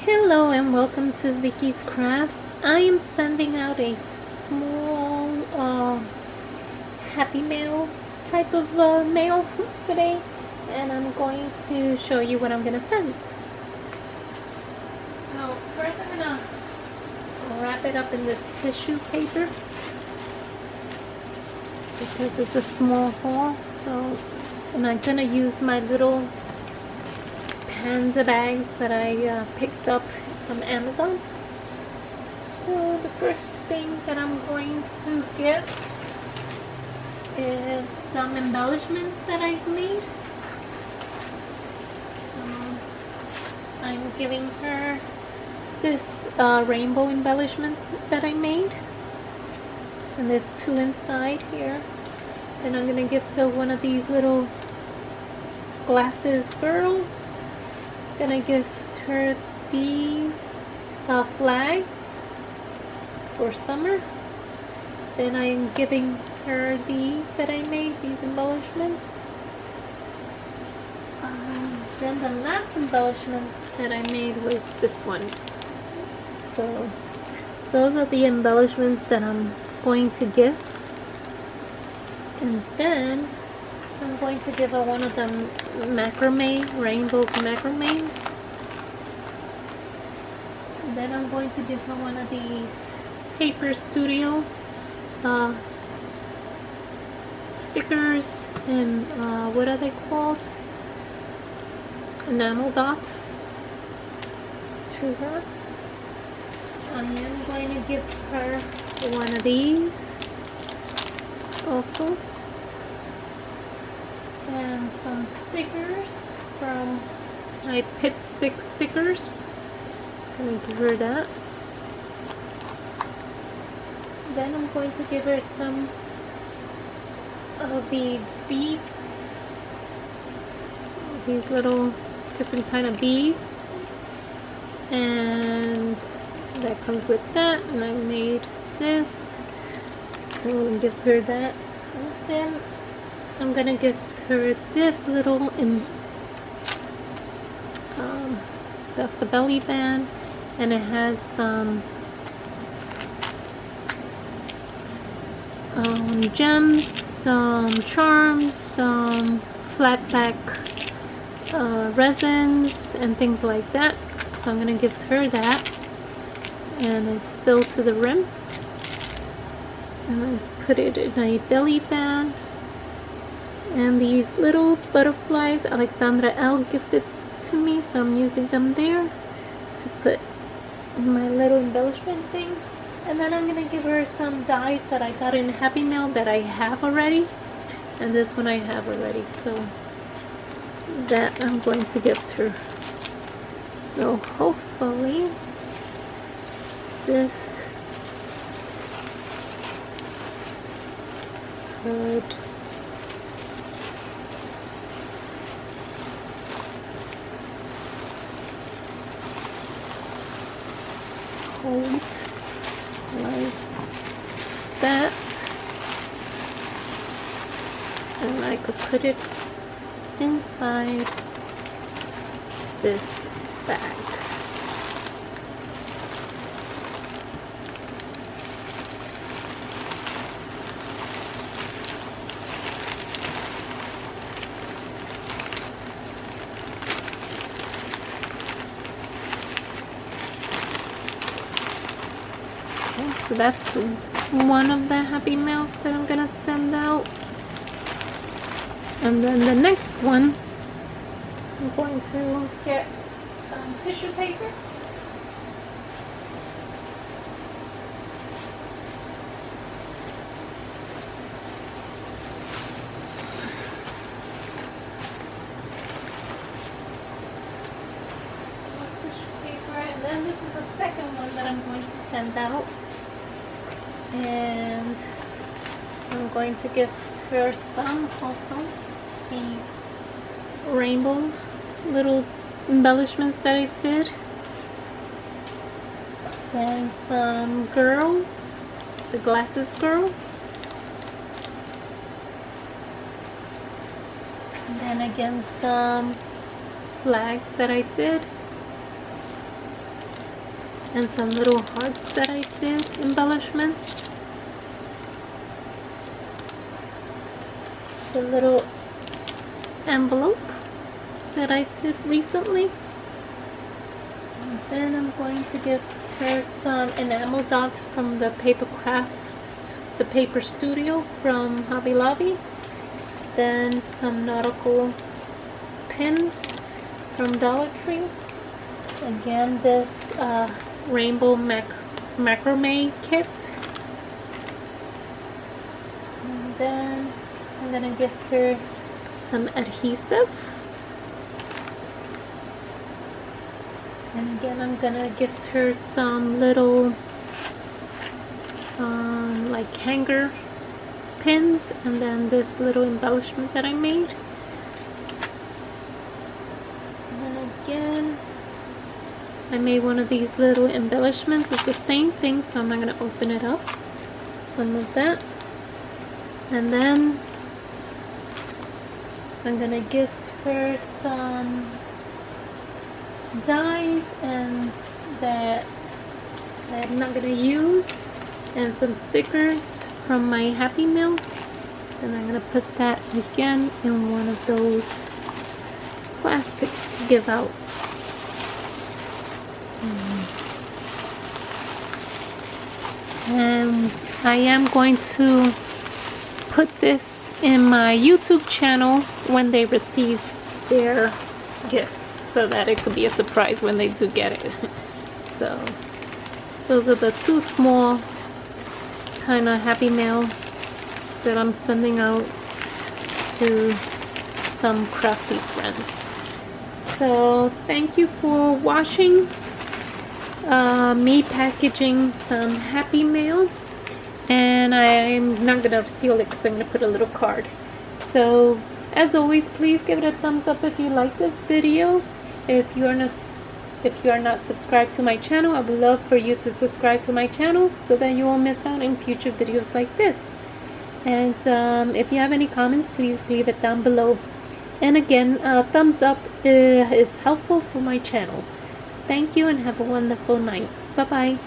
Hello and welcome to Vicky's Crafts. I am sending out a small Happy Mail type of mail today, and I'm going to show you what I'm going to send. So first I'm going to wrap it up in this tissue paper because it's a small haul. So, and I'm going to use my little Panda bags that I picked up from Amazon. So the first thing that I'm going to get is some embellishments that I've made. I'm giving her this rainbow embellishment that I made, and there's two inside here. Then I'm gonna give to one of these little glasses girl. Gonna gift her these flags for summer. Then I'm giving her these that I made, these embellishments. Then the last embellishment that I made was this one. So those are the embellishments that I'm going to give. And then I'm going to give her one of them macrame, rainbow macrames. And then I'm going to give her one of these Paper Studio stickers, and what are they called? Enamel dots to her. I am going to give her one of these also. And some stickers from my Pipstick stickers. I'm going to give her that. Then I'm going to give her some of these beads. These little different kind of beads. And that comes with that. And I made this. So I'm going to give her that. And then I'm going to give her this little, that's the belly band, and it has some gems, some charms, some flat back resins and things like that. So I'm going to give her that, and it's filled to the rim, and I put it in a belly band. And these little butterflies Alexandra L gifted to me, so I'm using them there to put in my little embellishment thing. And then I'm going to give her some dies that I got in Happy Mail that I have already. And this one I have already, so that I'm going to gift her. So hopefully this could hold like that, and I could put it inside this bag. So that's one of the Happy Mails that I'm gonna send out. And then the next one, I'm going to get some tissue paper. And then this is the second one that I'm going to send out. And I'm going to give her some also the rainbows, little embellishments that I did. Then some girl, the glasses girl. And then again some flags that I did. and some little hearts that I did, embellishments. The little envelope that I did recently. And then I'm going to give her some enamel dots from the Paper Studio from Hobby Lobby. Then some nautical pins from Dollar Tree. Again, this rainbow macrame kit. And then I'm gonna gift her some adhesive. And again, I'm gonna gift her some little like hanger pins, and then this little embellishment that I made. And then again, I made one of these little embellishments. It's the same thing, so I'm not gonna open it up. Some of that. And then I'm gonna gift her some dies and that I'm not gonna use, and some stickers from my Happy Meal, and I'm gonna put that again in one of those plastic give out. And I am going to put this in my YouTube channel when they receive their gifts, so that it could be a surprise when they do get it. So those are the two small kind of Happy Mail that I'm sending out to some crafty friends. So thank you for watching me packaging some Happy Mail, and I'm not gonna seal it because I'm gonna put a little card. So as always, please give it a thumbs up if you like this video. If you are not subscribed to my channel, I would love for you to subscribe to my channel so that you won't miss out on future videos like this. And if you have any comments, please leave it down below. And again, a thumbs up is helpful for my channel. Thank you and have a wonderful night. Bye bye.